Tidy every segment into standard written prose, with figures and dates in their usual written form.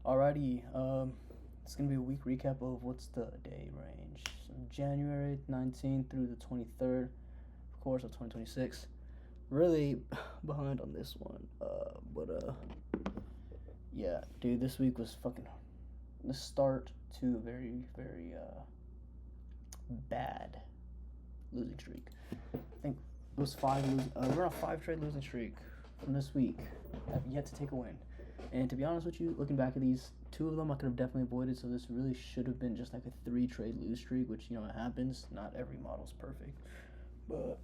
Alrighty, it's gonna be a week recap of what's the day range. So January 19th through the 23rd, of course, of 2026. Really behind on this one, but yeah, dude, this week was fucking the start to a very, very, bad losing streak. I think it was we're on a 5 trade losing streak from this week. Have yet to take a win. And to be honest with you, looking back at these, 2 of them I could have definitely avoided. So this really should have been just like a 3 trade lose streak, which it happens. Not every model's perfect, but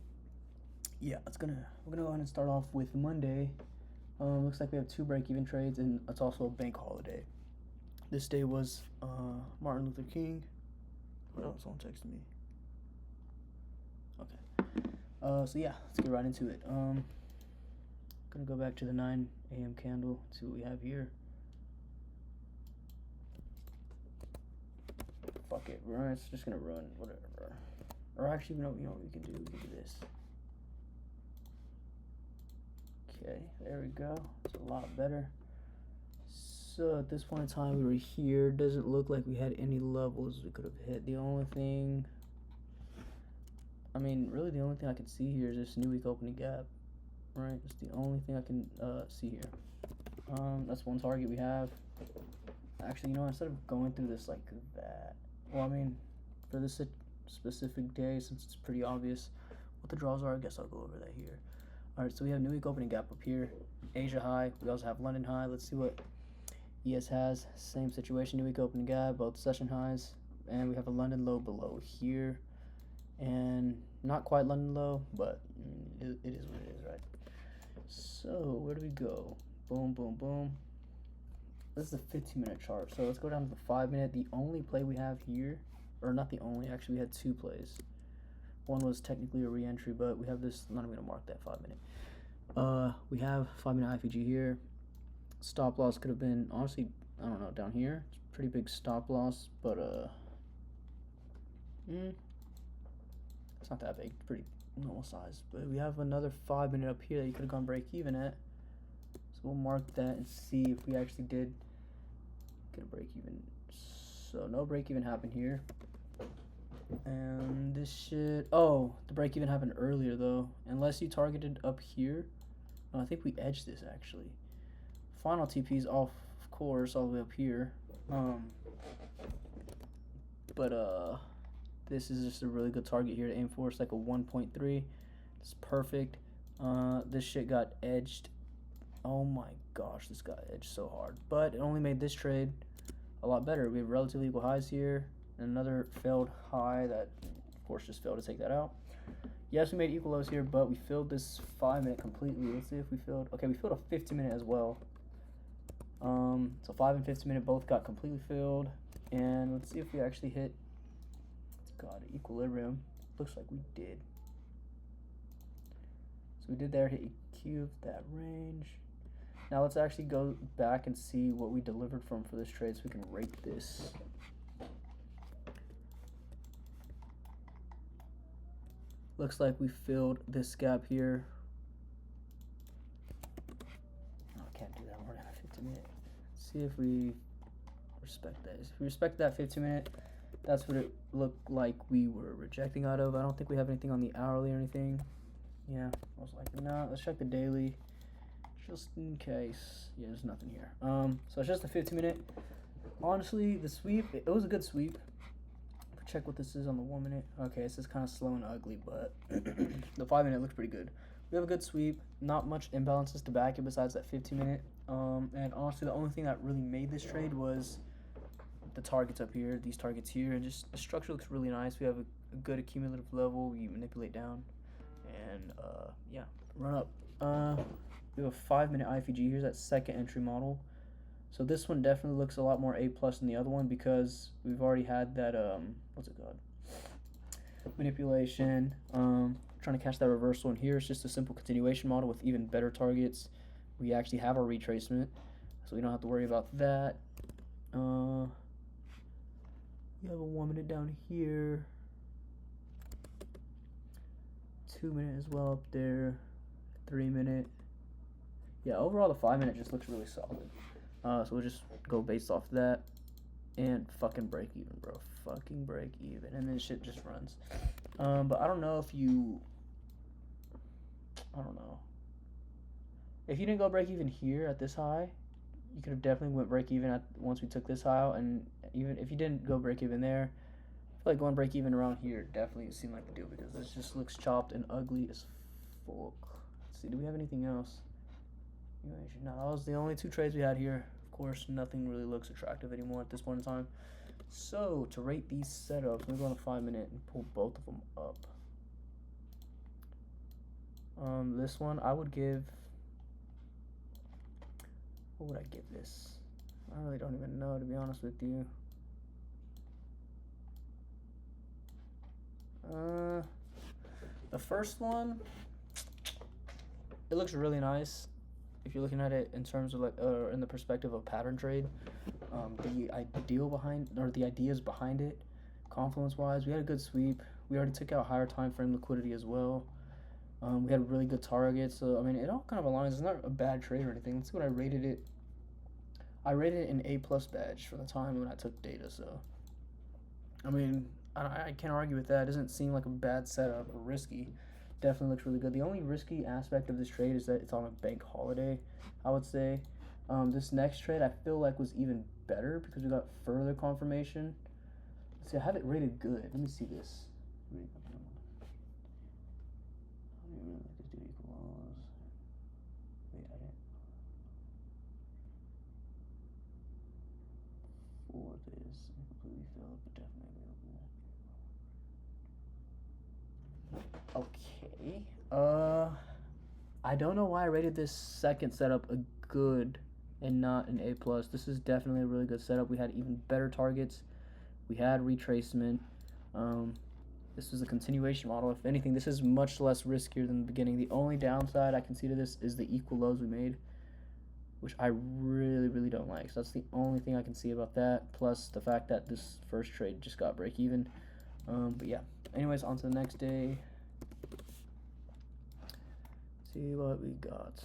yeah, we're gonna go ahead and start off with Monday. Looks like we have 2 break-even trades, and it's also a bank holiday. This day was Martin Luther King. Oh, someone texted me. Okay. So yeah, let's get right into it. Gonna go back to the 9 a.m. candle. See what we have here. Fuck it, it's just gonna run whatever. Or actually, you know what we can do? We can do this. Okay, there we go. It's a lot better. So at this point in time, we were here. Doesn't look like we had any levels we could have hit. The only thing, really the only thing I can see here is this new week opening gap. Right, that's the only thing I can see here. That's one target we have. Actually, instead of going through this like that, well, for this specific day, since it's pretty obvious what the draws are, I guess I'll go over that here. Alright, so we have new week opening gap up here, Asia high, we also have London high. Let's see what ES has. Same situation, new week opening gap, both session highs, and we have a London low below here, and not quite London low, but it is what it is, right? So where do we go? Boom, boom, boom. This is a 15-minute chart, so let's go down to the 5-minute. The only play we have here, or not the only, actually we had 2 plays. One was technically a re-entry, but we have this. I'm not even gonna mark that 5-minute. We have 5-minute IFG here. Stop loss could have been, honestly, I don't know, down here. It's a pretty big stop loss, but it's not that big. It's pretty normal size. But we have another 5-minute up here that you could have gone break even at. So we'll mark that and see if we actually did get a break even. So no break even happened here. And this shit, the break even happened earlier though. Unless you targeted up here. No, I think we edged this actually. Final TP's off, of course, all the way up here. But this is just a really good target here to aim for. It's like a 1.3. It's perfect. This shit got edged. Oh my gosh, this got edged so hard. But it only made this trade a lot better. We have relatively equal highs here. And another failed high that, of course, just failed to take that out. Yes, we made equal lows here, but we filled this 5-minute completely. Let's see if we filled. Okay, we filled a 15-minute as well. So 5 and 15-minute both got completely filled. And let's see if we actually hit, God, equilibrium. Looks like we did. So we did there, hit EQ of that range. Now let's actually go back and see what we delivered from for this trade so we can rate this. Looks like we filled this gap here. Oh, I can't do that more than a 15-minute. See if we respect that. If we respect that 15-minute, that's what it looked like we were rejecting out of. I don't think we have anything on the hourly or anything. Yeah, most likely not. Let's check the daily, just in case. Yeah, there's nothing here. So it's just a 15-minute. Honestly, the sweep, it was a good sweep. Check what this is on the 1-minute. Okay, this is kind of slow and ugly, but the 5-minute looks pretty good. We have a good sweep. Not much imbalances to back it besides that 15-minute. And honestly, the only thing that really made this trade was the targets up here, these targets here, and just the structure looks really nice. We have a good accumulative level. We manipulate down, and yeah, run up. We have a 5-minute IFG. Here's that second entry model. So this one definitely looks a lot more A+ than the other one because we've already had that, what's it called? Manipulation. Trying to catch that reversal, and here it's just a simple continuation model with even better targets. We actually have our retracement, so we don't have to worry about that. You have a 1-minute down here. 2-minute as well up there. 3-minute. Yeah, overall the 5-minute just looks really solid. So we'll just go based off that and fucking break even, bro. Fucking break even, and then shit just runs. But I don't know if you. I don't know. If you didn't go break even here at this high, you could have definitely went break even at once we took this high out, and even if you didn't go break even there, I feel like going break even around here definitely seemed like the deal because this just looks chopped and ugly as fuck. Let's see, do we have anything else? No, that was the only two trades we had here. Of course, nothing really looks attractive anymore at this point in time. So to rate these setups, I'm gonna go on a 5-minute and pull both of them up. This one I would give. What would I give this? I really don't even know, to be honest with you. The first one, it looks really nice if you're looking at it in terms of like in the perspective of pattern trade. The ideas behind it, confluence wise, we had a good sweep. We already took out higher time frame liquidity as well. We had really good targets, so I mean it all kind of aligns. It's not a bad trade or anything. Let's see what I rated it. I rated it an A+ badge for the time when I took data, so I mean I can't argue with that. It doesn't seem like a bad setup or risky. Definitely looks really good. The only risky aspect of this trade is that it's on a bank holiday, I would say. This next trade I feel like was even better because we got further confirmation. Let's see, I have it rated good. Let me see this. Okay. I don't know why I rated this second setup a good and not an A+. This is definitely a really good setup. We had even better targets. We had retracement. This was a continuation model. If anything, this is much less riskier than the beginning. The only downside I can see to this is the equal lows we made, which I really, really don't like. So that's the only thing I can see about that, plus the fact that this first trade just got break even. But yeah, anyways, on to the next day. See what we got.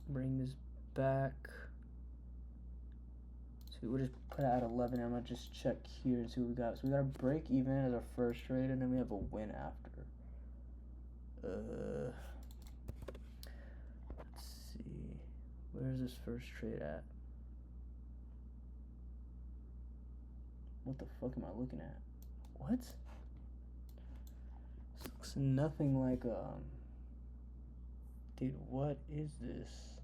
Bring this back. So we'll just put it at 11. I'm gonna just check here and see what we got. So we got a break even as our first trade, and then we have a win after. Let's see. Where's this first trade at? What the fuck am I looking at? What? This looks nothing like dude, what is this?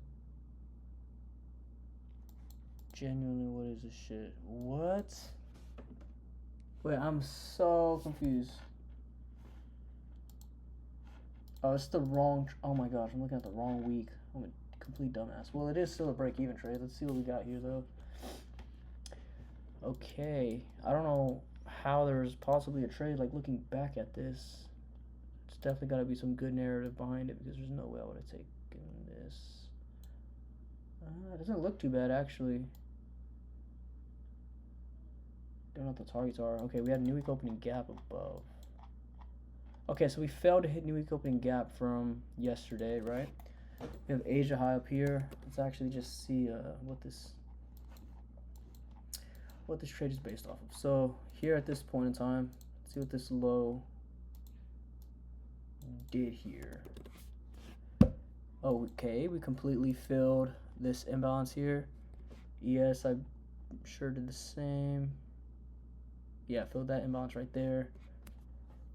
Genuinely, what is this shit? What? Wait, I'm so confused. Oh, it's the wrong. Oh my gosh, I'm looking at the wrong week. I'm a complete dumbass. Well, it is still a break-even trade. Let's see what we got here, though. Okay, I don't know how there's possibly a trade. Like looking back at this, it's definitely got to be some good narrative behind it because there's no way I would have taken this. It doesn't look too bad actually. Don't know what the targets are. Okay, we had a new week opening gap above. Okay, so we failed to hit new week opening gap from yesterday, right? We have Asia high up here. Let's actually just see what this trade is based off of. So here at this point in time, let's see what this low did here. Okay, we completely filled this imbalance here. ES, I'm sure did the same. Yeah, filled that imbalance right there.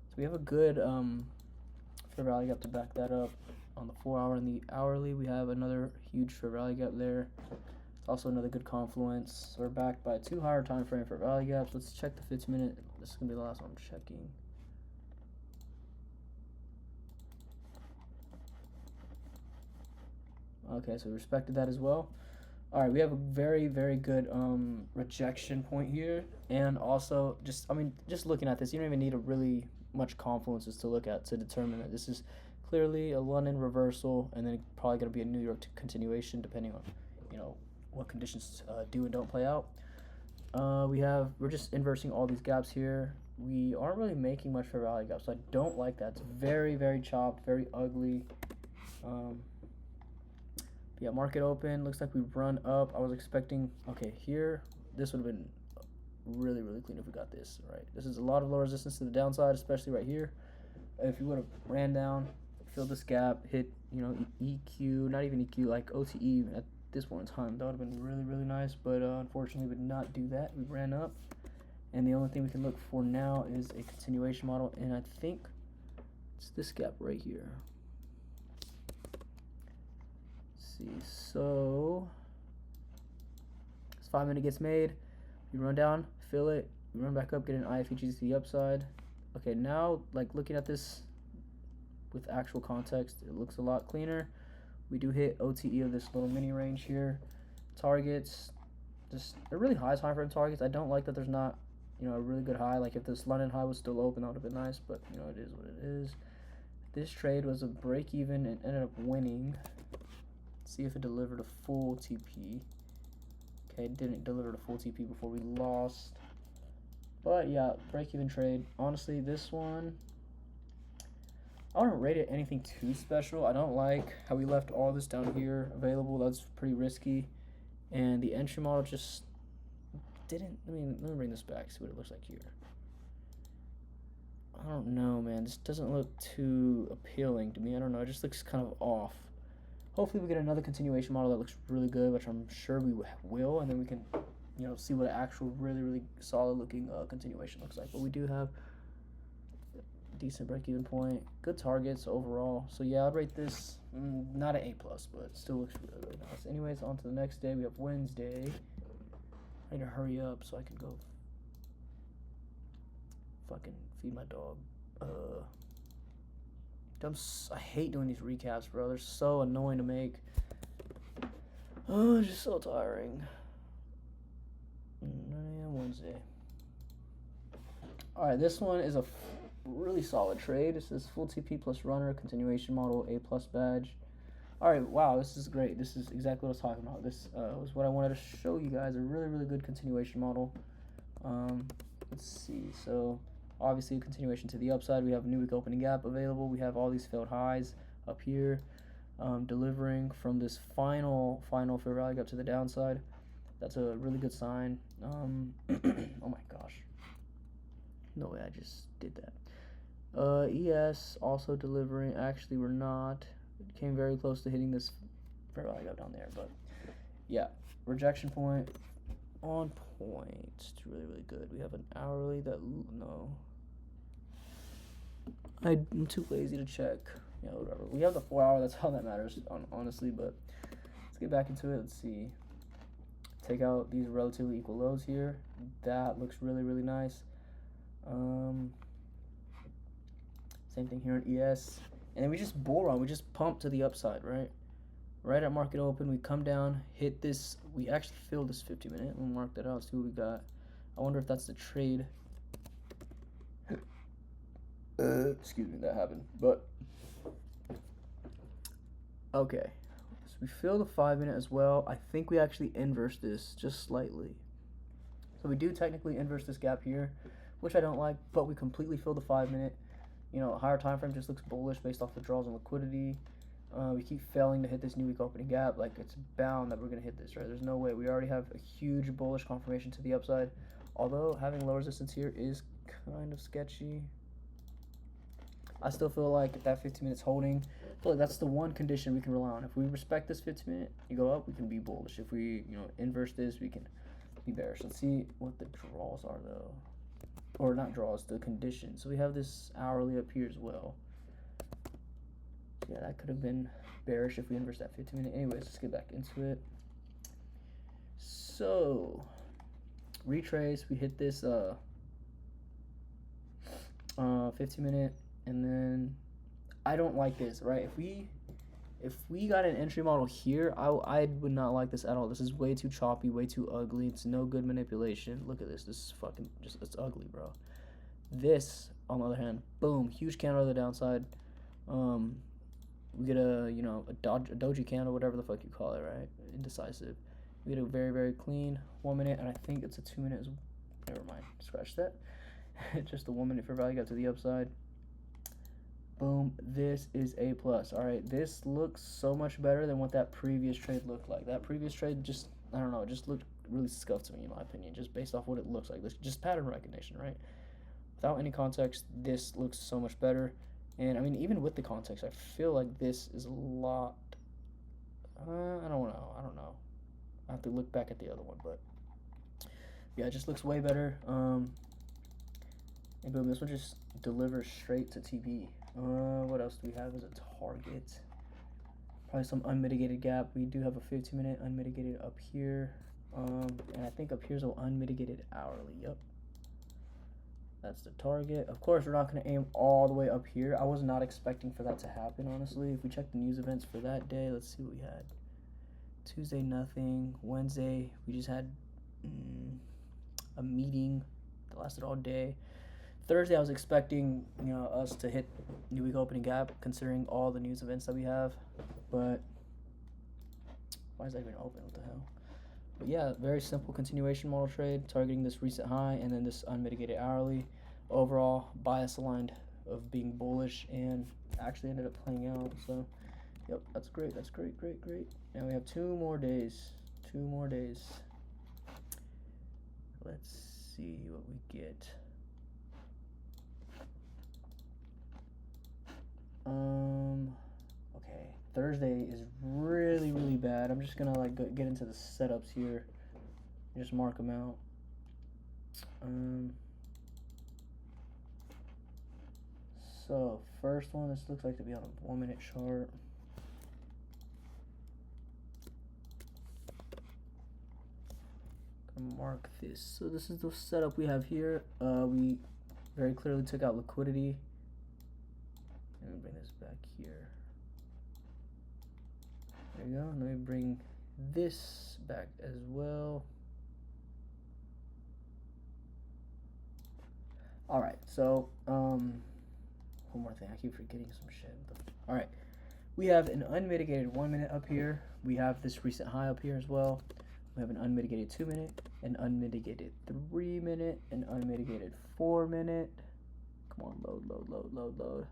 So we have a good fair value gap to back that up. On the 4-hour and the hourly, we have another huge fair value gap there. It's also another good confluence. So we're backed by 2 higher time frame fair value gaps. Let's check the 15-minute. This is gonna be the last one I'm checking. Okay, so we respected that as well. All right, we have a very, very good rejection point here, and also just looking at this, you don't even need a really much confluences to look at to determine that this is clearly a London reversal, and then probably going to be a New York continuation, depending on what conditions do and don't play out. We're just inversing all these gaps here. we aren't really making much fair value gap, so I don't like that. It's very, very chopped, very ugly. Yeah, market open. Looks like we run up. I was expecting, okay, here, this would have been really, really clean if we got this, right? This is a lot of low resistance to the downside, especially right here. If you would have ran down, filled this gap, hit, you know, EQ, not even EQ, like OTE at this point in time, that would have been really, really nice, but unfortunately we did not do that. We ran up, and the only thing we can look for now is a continuation model, and I think it's this gap right here. Let's see, so this 5 minute gets made, you run down, fill it, you run back up, get an IFEG to the upside. Okay, now, like, looking at this with actual context, it looks a lot cleaner. We do hit OTE of this little mini range here. Targets, just a really high time frame targets. I don't like that there's not, you know, a really good high. Like, if this London high was still open, that would have been nice, but, you know, it is what it is. This trade was a break even and ended up winning. Let's see if it delivered a full TP. Okay, it didn't deliver a full TP before we lost. But yeah, break even trade. Honestly, this one, I wouldn't rate it anything too special. I don't like how we left all this down here available. That's pretty risky. And the entry model just didn't, let me bring this back, see what it looks like here. I don't know, man. This doesn't look too appealing to me. I don't know. It just looks kind of off. Hopefully we get another continuation model that looks really good, which I'm sure we will, and then we can, you know, see what an actual really, really solid looking continuation looks like. But we do have a decent break-even point, good targets overall. So yeah, I'd rate this not an A+, but still looks really, really nice. Anyways, on to the next day. We have Wednesday. I need to hurry up so I can go fucking feed my dog. I hate doing these recaps, bro. They're so annoying to make. Oh, it's just so tiring. 9 a.m. Wednesday. Alright, this one is a really solid trade. This is full TP plus runner, continuation model, A+ badge. Alright, wow, this is great. This is exactly what I was talking about. This was what I wanted to show you guys. A really, really good continuation model. Let's see. So, obviously, a continuation to the upside. We have a new week opening gap available. We have all these failed highs up here. Delivering from this final fair value gap to the downside. That's a really good sign. Oh my gosh. No way, I just did that. ES also delivering. Actually, we're not. It came very close to hitting this fair value gap down there. But, yeah. Rejection point on point. It's really, really good. We have an hourly that, no. I'm too lazy to check. Yeah, whatever. We have the 4 hour. That's all that matters, honestly. But let's get back into it. Let's see. Take out these relatively equal lows here. That looks really, really nice. Same thing here on ES. And then we just bull run. We just pump to the upside, right? Right at market open, we come down, hit this. We actually filled this 50 minute. We'll mark that out, see what we got. I wonder if that's the trade. Excuse me, that happened. But, okay. So we fill the 5 minute as well. I think we actually inverse this just slightly. So we do technically inverse this gap here, which I don't like, but we completely fill the 5 minute. You know, a higher time frame just looks bullish based off the draws and liquidity. We keep failing to hit this new week opening gap. Like, it's bound that we're going to hit this, right? There's no way. We already have a huge bullish confirmation to the upside. Although having low resistance here is kind of sketchy. I still feel like if that 15 minutes holding, I feel like that's the one condition we can rely on. If we respect this 15 minute, you go up, we can be bullish. If we, you know, inverse this, we can be bearish. Let's see what the draws are, though. Or not draws, the conditions. So we have this hourly up here as well. Yeah, that could have been bearish if we inverse that 15 minute. Anyways, let's get back into it. So, retrace, we hit this 15 minute, and then I don't like this, right? If we got an entry model here, I would not like this at all. This is way too choppy, way too ugly. It's no good manipulation. Look at this. This is fucking just, it's ugly, bro. This, on the other hand, boom, huge candle to the downside. We get a, you know, a doji candle, whatever the fuck you call it, right? Indecisive. We get a very, very clean 1 minute, and I think it's a 2 minute. Never mind, scratch that. Just a 1 minute fair value gap to the upside. Boom, this is A+. All right, this looks so much better than what that previous trade looked like. That previous trade just, I don't know, it just looked really scuffed to me in my opinion, just based off what it looks like. This just pattern recognition, right? Without any context, this looks so much better. And I mean, even with the context, I feel like this is a lot, I don't know. I have to look back at the other one, but yeah, it just looks way better. And boom, this one just delivers straight to TP. What else do we have as a target? Probably some unmitigated gap. We do have a 15-minute unmitigated up here. And I think up here's an unmitigated hourly. Yep. That's the target. Of course, we're not going to aim all the way up here. I was not expecting for that to happen, honestly. If we check the news events for that day, let's see what we had. Tuesday, nothing. Wednesday, we just had a meeting that lasted all day. Thursday, I was expecting, us to hit new week opening gap, considering all the news events that we have. But why is that even open? What the hell? But yeah, very simple continuation model trade, targeting this recent high and then this unmitigated hourly. Overall, bias aligned of being bullish and actually ended up playing out. So, yep, that's great. That's great. Now we have 2 more days. 2 more days. Let's see what we get. Okay, Thursday is really bad. I'm just gonna get into the setups here, just mark them out. So first one, this looks like to be on a 1 minute chart. Gonna mark this. So this is the setup we have here. We very clearly took out liquidity. Let me bring this back here. There you go. Let me bring this back as well. All right. So, one more thing. I keep forgetting some shit. All right. We have an unmitigated 1 minute up here. We have this recent high up here as well. We have an unmitigated 2 minute, an unmitigated 3 minute, an unmitigated 4 minute. Come on, load.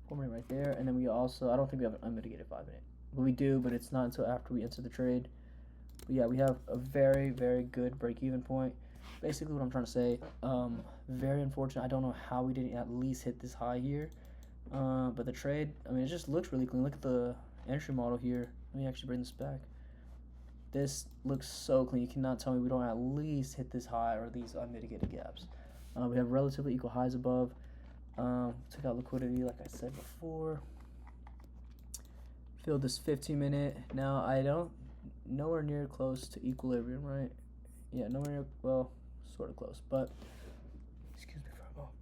4 minute right there, and then we also, I don't think we have an unmitigated 5 minute, but we do, but it's not until after we enter the trade. But yeah, we have a very good break-even point. Basically what I'm trying to say, very unfortunate. I don't know how we didn't at least hit this high here, but the trade, I mean, it just looks really clean. Look at the entry model here. Let me actually bring this back. This looks so clean. You cannot tell me we don't at least hit this high or these unmitigated gaps. We have relatively equal highs above. Took out liquidity like I said before. Filled this 15 minute. Now I don't, nowhere near close to equilibrium, right? Yeah, nowhere near, well, sort of close, but excuse me for a moment.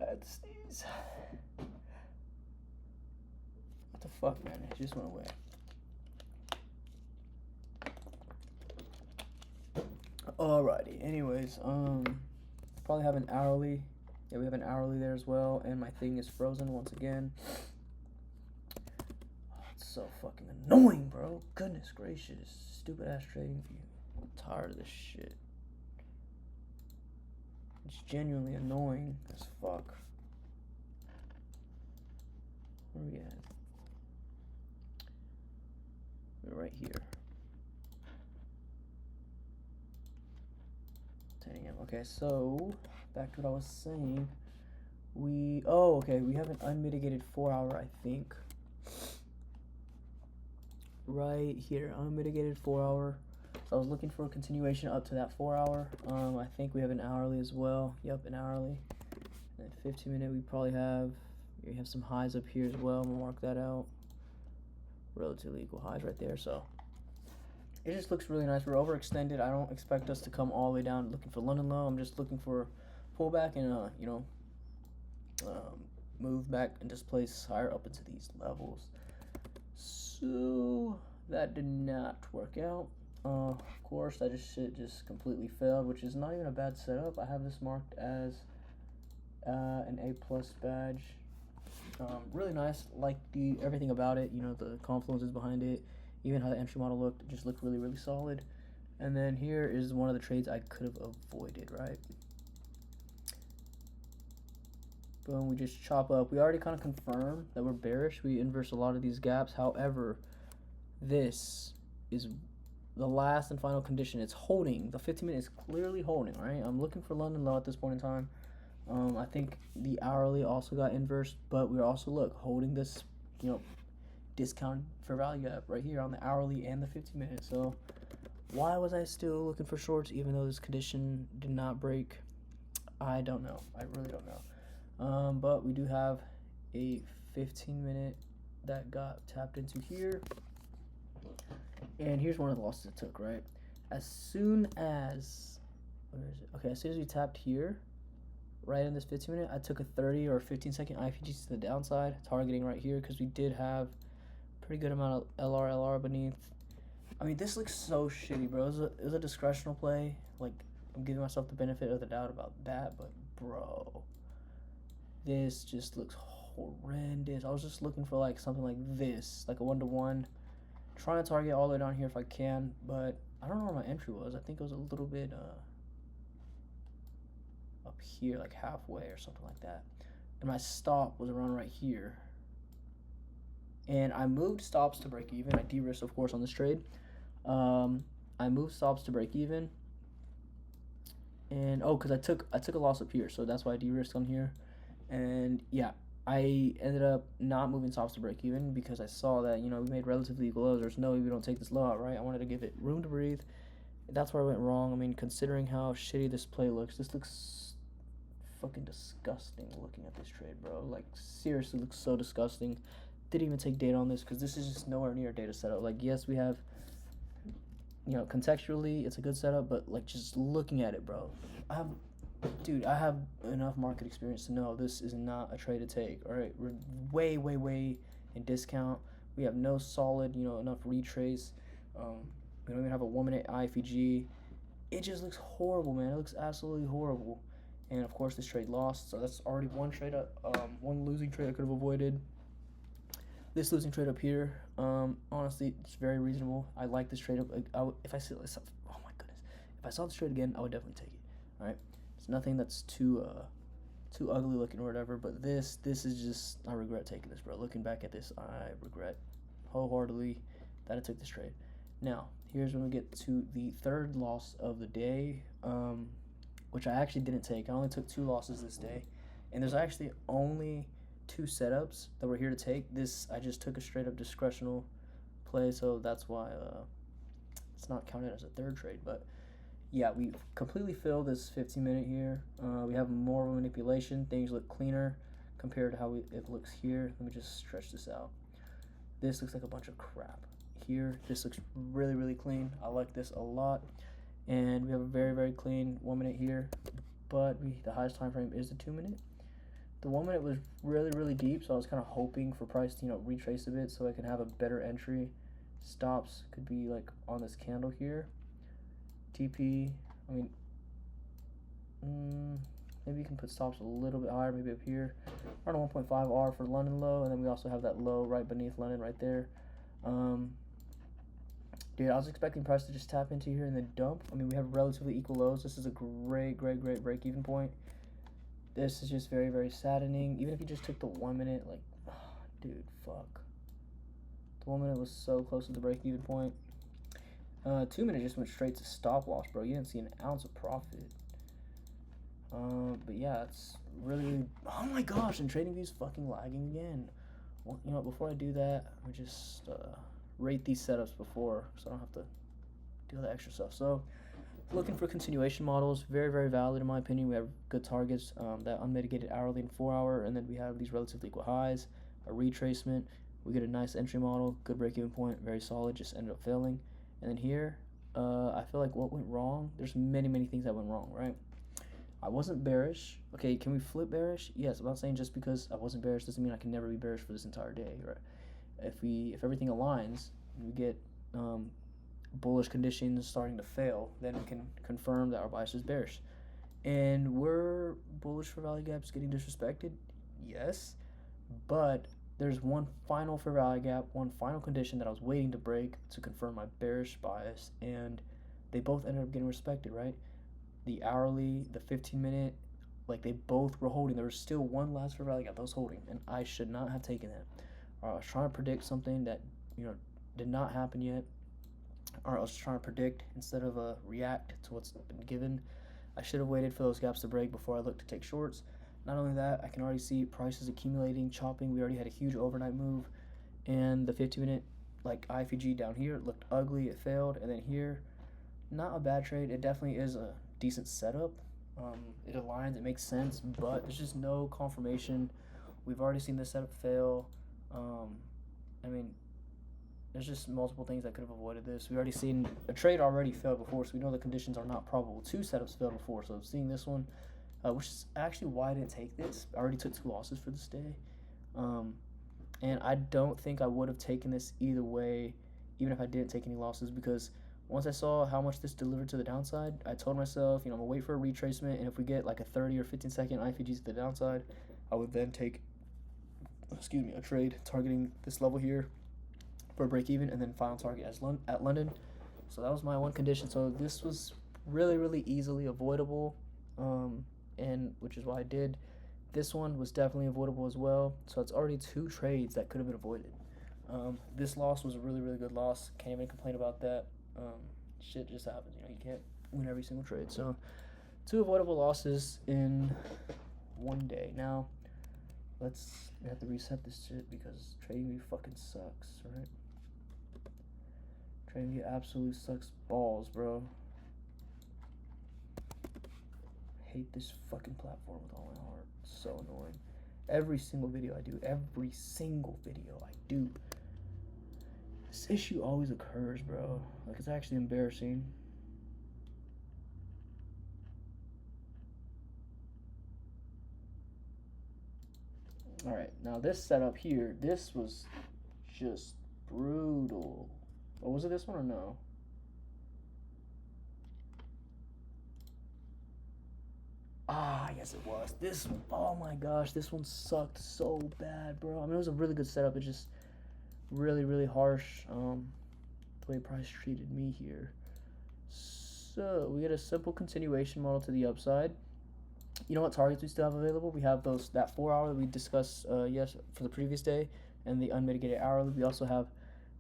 I had to sneeze. What the fuck, man? It just went away. Alrighty, anyways, probably have an hourly. Yeah, we have an hourly there as well, and my thing is frozen once again. Oh, it's so fucking annoying, bro. Goodness gracious. Stupid ass trading view. I'm tired of this shit. It's genuinely annoying as fuck. Where are we at? We're right here. 10 a.m. Okay, so back to what I was saying. We have an unmitigated 4 hour, I think. Right here, unmitigated 4 hour. So I was looking for a continuation up to that 4 hour. I think we have an hourly as well. Yep, an hourly. And 15 minute, we probably have some highs up here as well. I'm gonna mark that out. Relatively equal highs right there. So it just looks really nice. We're overextended. I don't expect us to come all the way down looking for London low. I'm just looking for pullback and move back and just place higher up into these levels. So that did not work out. Of course, that just completely failed, which is not even a bad setup. I have this marked as an A+ badge. Really nice. Like everything about it. The confluences behind it. Even how the entry model looked, it just looked really solid. And then here is one of the trades I could have avoided, right? Boom, we just chop up. We already kind of confirmed that we're bearish. We inverse a lot of these gaps. However, this is the last and final condition. It's holding. The 15-minute is clearly holding, right? I'm looking for London low at this point in time. I think the hourly also got inversed, but we're also, look, holding this, you know, discount for value gap right here on the hourly and the 15-minute. So why was I still looking for shorts even though this condition did not break? I don't know. I really don't know. But we do have a 15-minute that got tapped into here. And here's one of the losses it took, right? As soon as, where is it? Okay, as soon as we tapped here, right in this 15-minute, I took a 30 or 15-second IPG to the downside, targeting right here because we did have pretty good amount of LR beneath. I mean, this looks so shitty, bro. It was a discretional play. Like, I'm giving myself the benefit of the doubt about that, but bro, this just looks horrendous. I was just looking for like something like this, like a 1-to-1. Trying to target all the way down here if I can, but I don't know where my entry was. I think it was a little bit up here, like halfway or something like that. And my stop was around right here. And I moved stops to break even. I de-risked, of course, on this trade. I moved stops to break even. And because I took a loss up here, so that's why I de-risked on here. And yeah, I ended up not moving stops to break even because I saw that, you know, we made relatively equal lows. There's no way we don't take this low out, right? I wanted to give it room to breathe. That's where I went wrong. I mean, considering how shitty this play looks, this looks fucking disgusting looking at this trade, bro. Like, seriously, looks so disgusting. Didn't even take data on this because this is just nowhere near data setup. Like, yes, we have, you know, contextually, it's a good setup, but, like, just looking at it, bro, I have enough market experience to know this is not a trade to take, all right? We're way, way, way in discount. We have no solid, you know, enough retrace. We don't even have a 1-minute IFEG. It just looks horrible, man. It looks absolutely horrible. And, of course, this trade lost, so that's already one trade, one losing trade I could have avoided. This losing trade up here, honestly, it's very reasonable. I like this trade up. If I see this, oh my goodness, if I saw this trade again, I would definitely take it. All right, it's nothing that's too ugly looking or whatever. But this is just, I regret taking this, bro. Looking back at this, I regret wholeheartedly that I took this trade. Now, here's when we get to the third loss of the day, which I actually didn't take. I only took 2 losses this day, and there's actually only 2 setups that we're here to take. This, I just took a straight up discretional play, so that's why it's not counted as a third trade. But yeah, we completely filled this 15-minute here. We have more manipulation. Things look cleaner compared to how it looks here. Let me just stretch this out. This looks like a bunch of crap. Here, this looks really, really clean. I like this a lot. And we have a very, very clean 1-minute here. But the highest time frame is the 2-minute. The 1-minute was really, really deep, so I was kind of hoping for price to, you know, retrace a bit so I can have a better entry. Stops could be like on this candle here. TP, I mean, maybe you can put stops a little bit higher, maybe up here. Around 1.5 R for London low, and then we also have that low right beneath London right there. Dude, I was expecting price to just tap into here and then dump. I mean, we have relatively equal lows. This is a great, great, great break-even point. This is just very, very saddening. Even if you just took the 1-minute, like, oh, dude, fuck. The 1-minute was so close to the break-even point. 2-minute just went straight to stop loss, bro. You didn't see an ounce of profit. But yeah, it's really, oh my gosh, and TradingView's fucking lagging again. Well, you know, before I do that, let me just rate these setups before, so I don't have to do all the extra stuff. So, looking for continuation models, very, very valid in my opinion. We have good targets, that unmitigated hourly and 4-hour, and then we have these relatively equal highs, a retracement. We get a nice entry model, good break-even point, very solid, just ended up failing. And then here, I feel like what went wrong, there's many, many things that went wrong, right? I wasn't bearish. Okay, can we flip bearish? Yes, I'm not saying just because I wasn't bearish doesn't mean I can never be bearish for this entire day, right? If everything aligns, we get bullish conditions starting to fail, then we can confirm that our bias is bearish. And we're bullish for value gaps getting disrespected, yes, but there's one final fair value gap, one final condition that I was waiting to break to confirm my bearish bias, and they both ended up getting respected, right? The hourly, the 15-minute, like they both were holding. There was still one last fair value gap that was holding, and I should not have taken that. I was trying to predict something that did not happen yet. Or I was trying to predict instead of react to what's been given. I should have waited for those gaps to break before I looked to take shorts. Not only that, I can already see prices accumulating, chopping. We already had a huge overnight move, and the 15-minute like IFG down here looked ugly. It failed, and then here, not a bad trade. It definitely is a decent setup. It aligns, it makes sense, but there's just no confirmation. We've already seen this setup fail. I mean, there's just multiple things that could have avoided this. We've already seen a trade already failed before, so we know the conditions are not probable. Two setups failed before, so seeing this one, which is actually why I didn't take this. I already took 2 losses for this day. And I don't think I would have taken this either way, even if I didn't take any losses, because once I saw how much this delivered to the downside, I told myself, I'm going to wait for a retracement, and if we get like a 30 or 15 second IFGs to the downside, I would then take, a trade targeting this level here for a break even, and then final target at London. So that was my one condition. So this was really, really easily avoidable, and which is why I did. This one was definitely avoidable as well. So it's already 2 trades that could have been avoided. This loss was a really, really good loss. Can't even complain about that. Shit just happens. You can't win every single trade. So 2 avoidable losses in one day. Now, we have to reset this shit because TradingView fucking sucks, right? TradingView absolutely sucks balls, bro. I hate this fucking platform with all my heart. It's so annoying. Every single video I do, this issue always occurs, bro. Like, it's actually embarrassing. Alright, now this setup here, this was just brutal. Oh, was it this one or no? Ah, yes it was. This one, oh my gosh, this one sucked so bad, bro. I mean, it was a really good setup. It just really, really harsh the way price treated me here. So we get a simple continuation model to the upside. You know what targets we still have available? We have that 4 hour that we discussed for the previous day, and the unmitigated hourly. We also have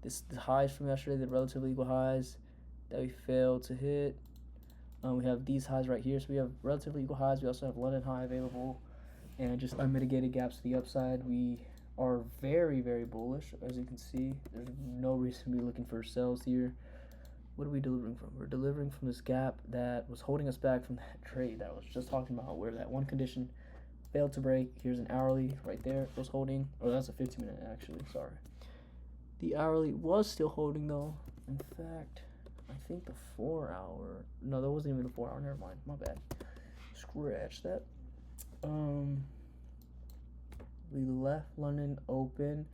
the highs from yesterday, the relatively equal highs that we failed to hit. We have these highs right here, so we have relatively equal highs. We also have London high available, and just unmitigated gaps to the upside. We are very, very bullish, as you can see. There's no reason to be looking for sells here. What are we delivering from? We're delivering from this gap that was holding us back from that trade that I was just talking about, where that one condition failed to break. Here's an hourly right there. It was holding. Oh, that's a 15-minute actually. Sorry. The hourly was still holding though. In fact, I think the 4 hour. No, that wasn't even the 4 hour. Never mind. My bad. Scratch that. We left London open,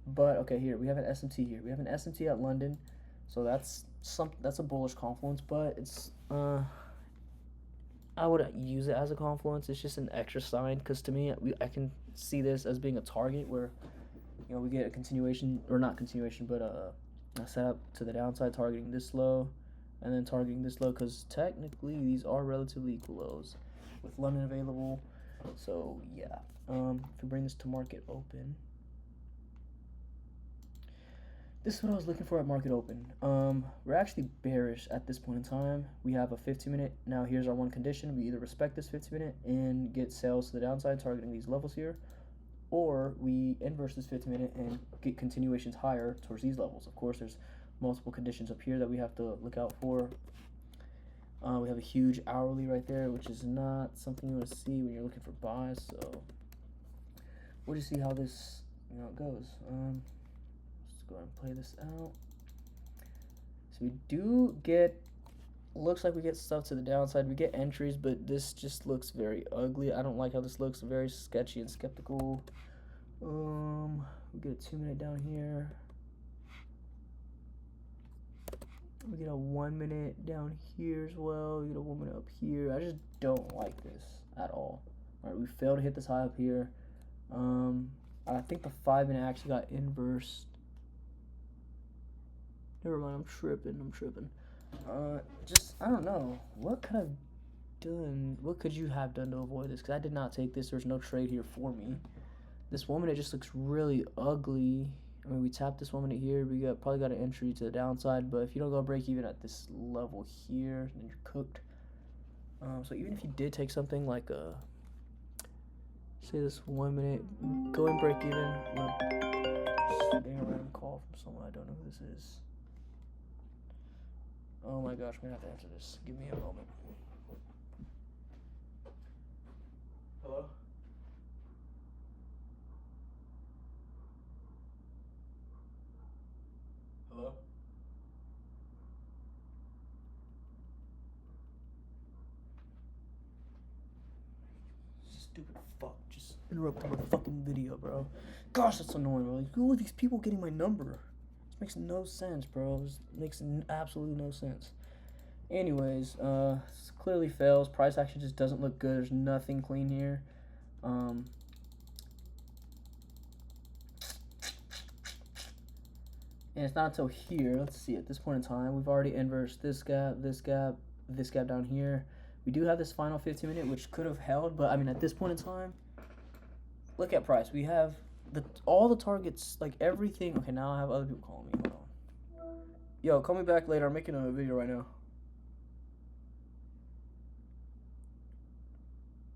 but okay, here we have an SMT here. We have an SMT at London, so that's a bullish confluence, but it's I wouldn't use it as a confluence. It's just an extra sign, because to me, I can see this as being a target where we get a continuation, or not continuation, but a setup to the downside, targeting this low, and then targeting this low, because technically these are relatively equal lows with London available. So yeah, if we bring this to market open, this is what I was looking for at market open. We're actually bearish at this point in time. We have a 15-minute. Now here's our one condition. We either respect this 15-minute and get sales to the downside, targeting these levels here, or we inverse this 15-minute and get continuations higher towards these levels. Of course, there's multiple conditions up here that we have to look out for. We have a huge hourly right there, which is not something you want to see when you're looking for buys. So we'll just see how this goes. Let's go ahead and play this out. So we do get, looks like we get stuff to the downside. We get entries, but this just looks very ugly. I don't like how this looks. Very sketchy and skeptical. We get a 2-minute down here. We get a 1-minute down here as well. We get a 1-minute up here. I just don't like this at all. All right, we failed to hit this high up here. I think the 5-minute actually got inversed. Never mind, I'm tripping. Just I don't know what could I've done. What could you have done to avoid this? Because I did not take this. There's no trade here for me. This woman, it just looks really ugly. I mean, we tapped this woman here. We probably got an entry to the downside, but if you don't go break even at this level here, then you're cooked. So even if you did take something like say this 1 minute, go and break even. I'm just getting a random call from someone. I don't know who this is. Oh my gosh, I'm gonna have to answer this. Give me a moment. Hello? Hello? Stupid fuck, just interrupted my fucking video, bro. Gosh, that's annoying, bro. Like, who are these people getting my number? This makes no sense, bro. This makes absolutely no sense. Anyways, clearly fails. Price action just doesn't look good. There's nothing clean here. And it's not until here. Let's see. At this point in time, we've already inversed this gap, this gap, this gap down here. We do have this final 15-minute, which could have held, but I mean, at this point in time, look at price. We have all the targets, like everything. Okay, now I have other people calling me. Hold on. Yo, call me back later. I'm making a video right now.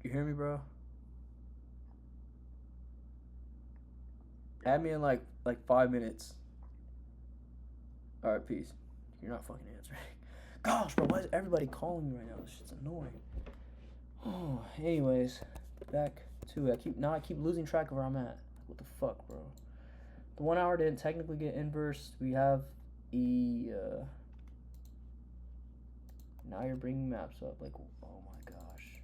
You hear me, bro? Add me in like 5 minutes. All right, peace. You're not fucking answering. Gosh, bro, why is everybody calling me right now? This shit's annoying. Oh, anyways, back to it. I keep losing track of where I'm at. What the fuck, bro? The 1 hour didn't technically get inversed. We have now you're bringing maps up. Like, oh my gosh.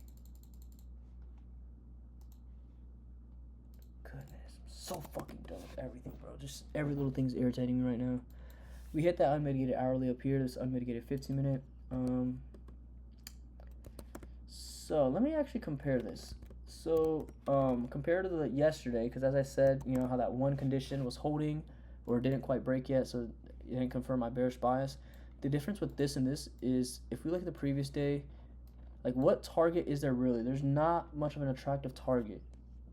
Goodness, I'm so fucking done with everything, bro. Just every little thing's irritating me right now. We hit that unmitigated hourly up here, this unmitigated 15-minute. So let me actually compare this. So compared to the yesterday, because as I said, you know how that one condition was holding or didn't quite break yet, so it didn't confirm my bearish bias. The difference with this and this is if we look at the previous day, like what target is there really? There's not much of an attractive target.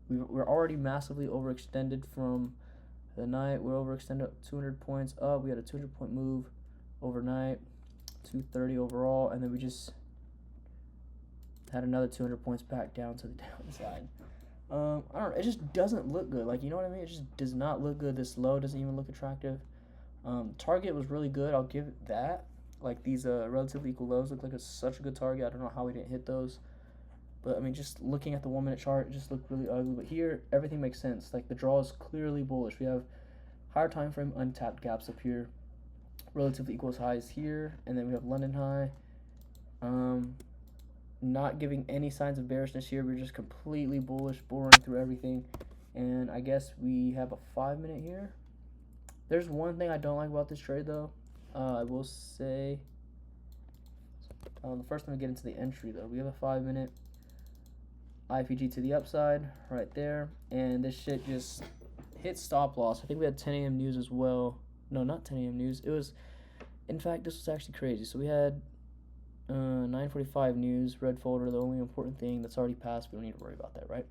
We're already massively overextended from the night. We're overextended 200 points up. We had a 200-point move overnight, 230 overall, and then we just had another 200 points back down to the downside. I don't know. It just doesn't look good. Like, you know what I mean? It just does not look good. This low doesn't even look attractive. Target was really good. I'll give it that. Like, these relatively equal lows look like it's such a good target. I don't know how we didn't hit those. But, I mean, just looking at the 1 minute chart, it just looked really ugly. But here, everything makes sense. Like, the draw is clearly bullish. We have higher time frame untapped gaps up here. Relatively equals highs here. And then we have London high. Not giving any signs of bearishness here. We're just completely bullish, bull running through everything. And I guess we have a 5 minute here. There's one thing I don't like about this trade, though. I will say, the first time we get into the entry, though, we have a 5 minute IPG to the upside right there, and this shit just hit stop loss. I think we had 10 a.m. news as well. No, not 10 a.m. news. It was, in fact, this was actually crazy. So we had 9:45 news, red folder, the only important thing that's already passed. We don't need to worry about that, right?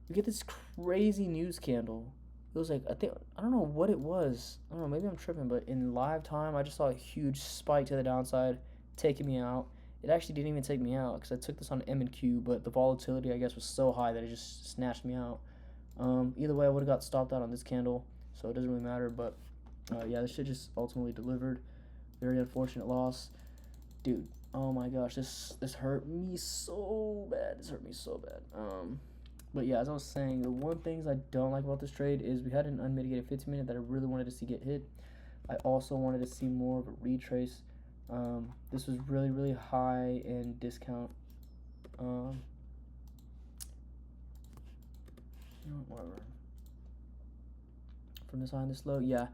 We get this crazy news candle. It was like, I don't know what it was. I don't know, maybe I'm tripping, but in live time, I just saw a huge spike to the downside, taking me out. It actually didn't even take me out because I took this on M and Q, but the volatility, I guess, was so high that it just snatched me out. Either way, I would have got stopped out on this candle, so it doesn't really matter. But yeah, this shit just ultimately delivered. Very unfortunate loss, dude. Oh my gosh, this hurt me so bad. This hurt me so bad. But yeah, as I was saying, the one things I don't like about this trade is we had an unmitigated 15-minute that I really wanted to see get hit. I also wanted to see more of a retrace. This was really, really high in discount. Whatever. From this high and this low, yeah.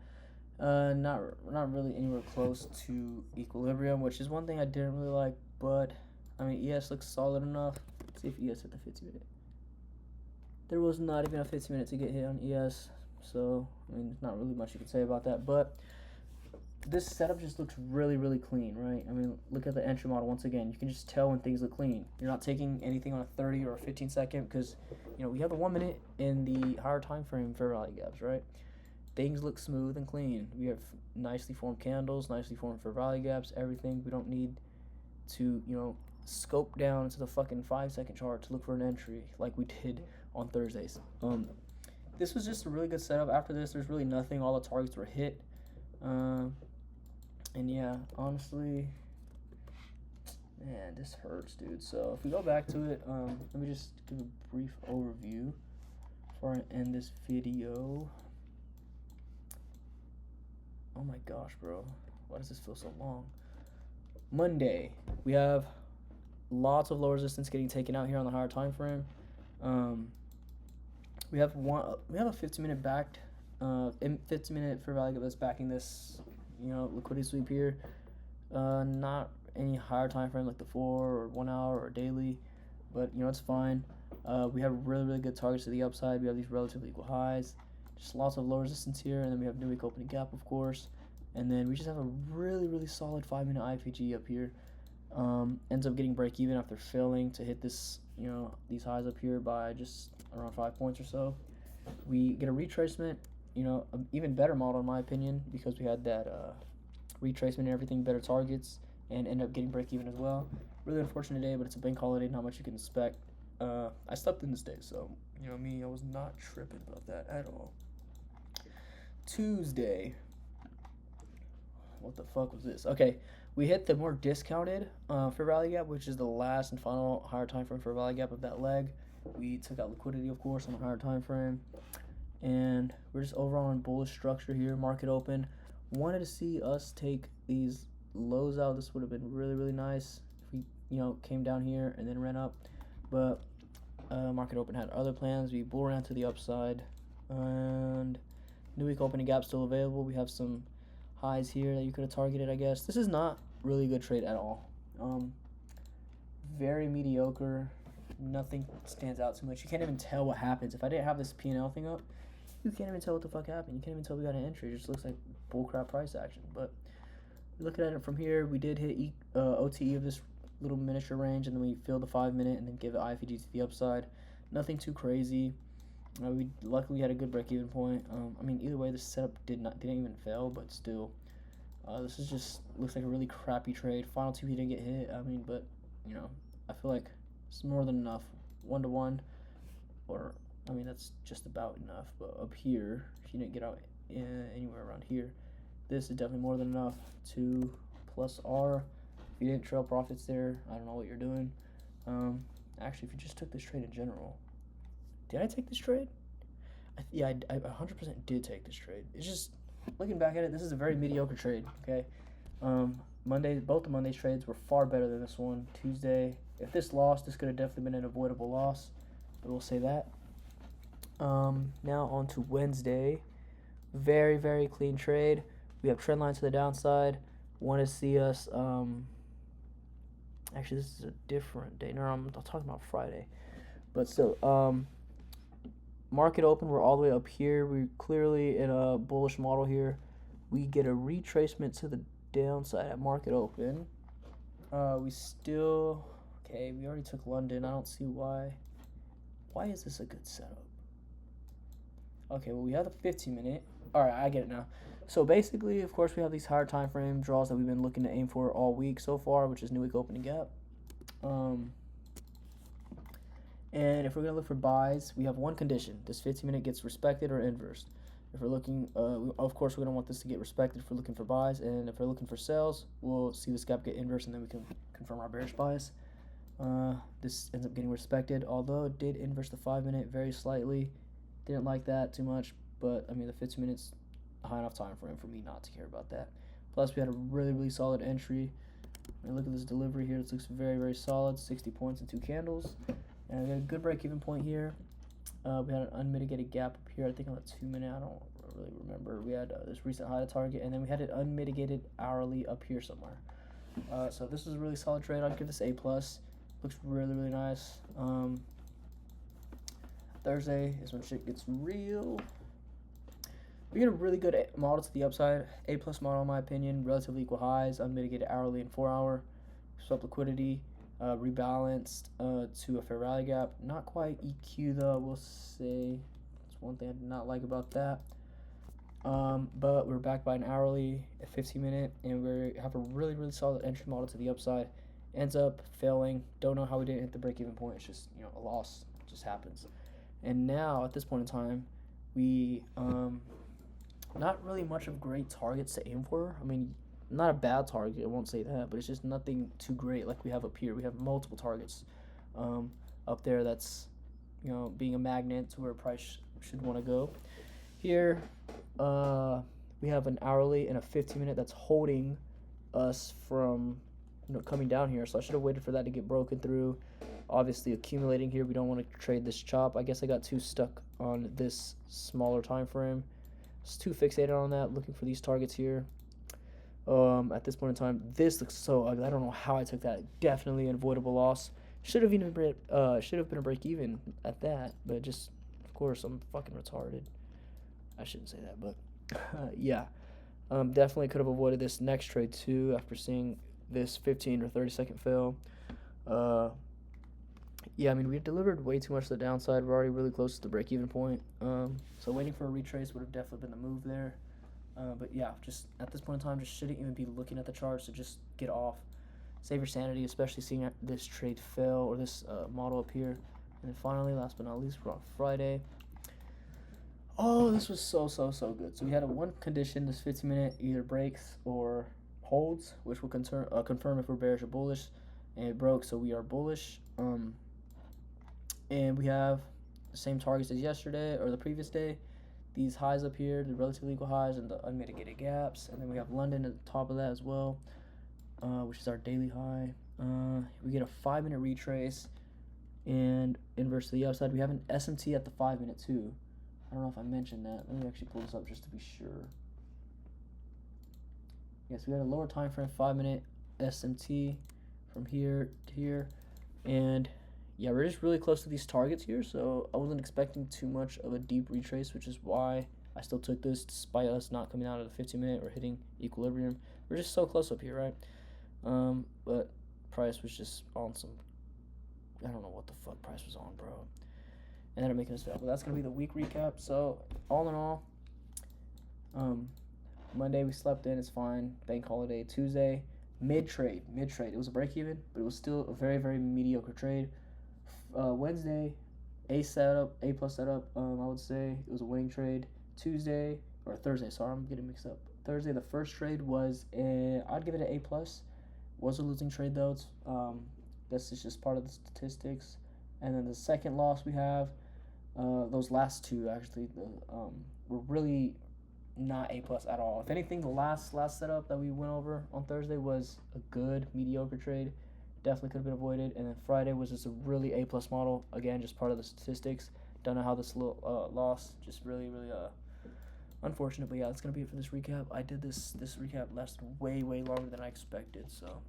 Not really anywhere close to equilibrium, which is one thing I didn't really like. But I mean, ES looks solid enough. Let's see if ES hit the 15-minute. There was not even a 15-minute to get hit on ES, so I mean, there's not really much you can say about that. But this setup just looks really, really clean, right? I mean, look at the entry model once again. You can just tell when things look clean. You're not taking anything on a 30 or a 15 second because, you know, we have the 1 minute in the higher time frame fair value gaps, right? Things look smooth and clean. We have nicely formed candles, nicely formed fair value gaps, everything. We don't need to, you know, scope down into the fucking 5 second chart to look for an entry like we did on Thursdays. This was just a really good setup. After this, there's really nothing. All the targets were hit. And yeah, honestly, man, this hurts, dude. So if we go back to it, let me just give a brief overview before I end this video. Oh my gosh, bro. Why does this feel so long? Monday, we have lots of low resistance getting taken out here on the higher time frame. We have a 15-minute backed, 15-minute fair value that's backing this, you know, liquidity sweep here. Not any higher time frame like the 4 or 1 hour or daily, but you know it's fine. We have really, really good targets to the upside. We have these relatively equal highs. Just lots of low resistance here, and then we have new week opening gap, of course, and then we just have a really, really solid 5-minute IPG up here. Ends up getting break even after failing to hit this, you know, these highs up here by just around 5 points or so. We get a retracement, you know, an even better model in my opinion because we had that retracement and everything, better targets, and end up getting break even as well. Really unfortunate day, but it's a bank holiday, not much you can expect. I slept in this day, so you know me, I was not tripping about that at all. Tuesday. What the fuck was this? Okay, we hit the more discounted fair value gap, which is the last and final higher time frame fair value gap of that leg. We took out liquidity, of course, on the higher time frame, and we're just overall in bullish structure here. Market open. Wanted to see us take these lows out. This would have been really, really nice if we, you know, came down here and then ran up, but market open had other plans. We bull ran to the upside, and new week opening gap still available. We have some highs here that you could have targeted, I guess. This is not really a good trade at all. Very mediocre. Nothing stands out too much. You can't even tell what happens. If I didn't have this P&L thing up, you can't even tell what the fuck happened. You can't even tell we got an entry. It just looks like bullcrap price action. But looking at it from here, we did hit OTE of this little miniature range, and then we filled the 5 minute and then give it IFG to the upside. Nothing too crazy. We luckily had a good break-even point. I mean, either way, this setup didn't even fail, but still, this is just looks like a really crappy trade. Final TP didn't get hit. I mean, but you know, I feel like it's more than enough. 1-to-1, or I mean, that's just about enough. But up here, if you didn't get out anywhere around here, this is definitely more than enough. 2 plus R. If you didn't trail profits there, I don't know what you're doing. Actually, if you just took this trade in general. Did I take this trade? Yeah, I 100% did take this trade. It's just, looking back at it, this is a very mediocre trade, okay? Both the Monday's trades were far better than this one. Tuesday, if this lost, this could have definitely been an avoidable loss, but we'll say that. Now on to Wednesday. Very, very clean trade. We have trend line to the downside. Want to see us, actually, this is a different day. No, I'm talking about Friday. But still, market open, we're all the way up here. We're clearly in a bullish model here. We get a retracement to the downside at market open. We still, okay, we already took London. I don't see why. Why is this a good setup? Okay, well, we have the 15 minute. All right, I get it now. So basically, of course, we have these higher time frame draws that we've been looking to aim for all week so far, which is new week opening gap. And if we're going to look for buys, we have one condition. This 15-minute gets respected or inversed. If we're looking, of course, we're going to want this to get respected if we're looking for buys. And if we're looking for sells, we'll see this gap get inversed, and then we can confirm our bearish bias. This ends up getting respected, although it did inverse the 5-minute very slightly. Didn't like that too much, but, I mean, the 15 minutes a high enough time frame for me not to care about that. Plus, we had a really, really solid entry. And look at this delivery here. It looks very, very solid. 60 points and 2 candles. And we had a good break-even point here. We had an unmitigated gap up here. I think on the 2-minute. I don't really remember. We had this recent high to target, and then we had an unmitigated hourly up here somewhere. So this is a really solid trade. I'd give this A+. Looks really, really nice. Thursday is when shit gets real. We get a really good model to the upside. A plus model, in my opinion. Relatively equal highs, unmitigated hourly and 4 hour. Swap liquidity, rebalanced to a fair rally gap. Not quite EQ though, I will say. That's one thing I did not like about that. But we're backed by an hourly, a 15-minute, and we have a really, really solid entry model to the upside. Ends up failing. Don't know how we didn't hit the break-even point. It's just, a loss just happens. And now, at this point in time, we not really much of great targets to aim for. I mean, not a bad target, I won't say that, but it's just nothing too great like we have up here. We have multiple targets up there that's, being a magnet to where price should want to go. Here, we have an hourly and a 15-minute that's holding us from, coming down here. So I should have waited for that to get broken through. Obviously, accumulating here, we don't want to trade this chop. I guess I got too stuck on this smaller time frame. Just too fixated on that, looking for these targets here. At this point in time, this looks so ugly. I don't know how I took that. Definitely an avoidable loss. Should have been a break even at that, but just, of course, I'm fucking retarded. I shouldn't say that, but yeah. Definitely could have avoided this next trade too after seeing this 15 or 30 second fail. Yeah, I mean, we delivered way too much to the downside. We're already really close to the break-even point. So waiting for a retrace would have definitely been the move there. But yeah, just at this point in time, just shouldn't even be looking at the charts. So just get off, save your sanity, especially seeing this trade fail or this model up here. And then finally, last but not least, we're on Friday. Oh, this was so good. So we had one condition: this 15-minute either breaks or holds, which will confirm if we're bearish or bullish. And it broke, so we are bullish. And we have the same targets as yesterday or the previous day. These highs up here, the relatively equal highs and the unmitigated gaps. And then we have London at the top of that as well, which is our daily high. We get a 5-minute retrace, and inverse to the upside, we have an SMT at the 5-minute too. I don't know if I mentioned that. Let me actually pull this up just to be sure. Yes, we had a lower time frame 5-minute SMT from here to here, and yeah, we're just really close to these targets here, so I wasn't expecting too much of a deep retrace, which is why I still took this despite us not coming out of the 15-minute or hitting equilibrium. We're just so close up here, right? But price was just on some, I don't know what the fuck price was on, bro. And ended up making us fail. But that's going to be the week recap. So, all in all, Monday we slept in, it's fine. Bank holiday. Tuesday, mid-trade. It was a break-even, but it was still a very, very mediocre trade. Wednesday, A plus setup, I would say. It was a winning trade. Thursday, sorry, I'm getting mixed up. Thursday, the first trade was, I'd give it an A plus. Was a losing trade, though. It's, this is just part of the statistics. And then the second loss we have, those last two, actually, were really not A plus at all. If anything, the last setup that we went over on Thursday was a good, mediocre trade. Definitely could have been avoided. And then Friday was just a really A plus model. Again, just part of the statistics. Don't know how this loss. Just really, really unfortunate. But yeah, that's gonna be it for this recap. I did this recap lasted way longer than I expected. So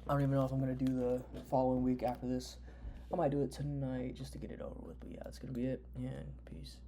I don't even know if I'm gonna do the following week after this. I might do it tonight just to get it over with. But yeah, that's gonna be it. And peace.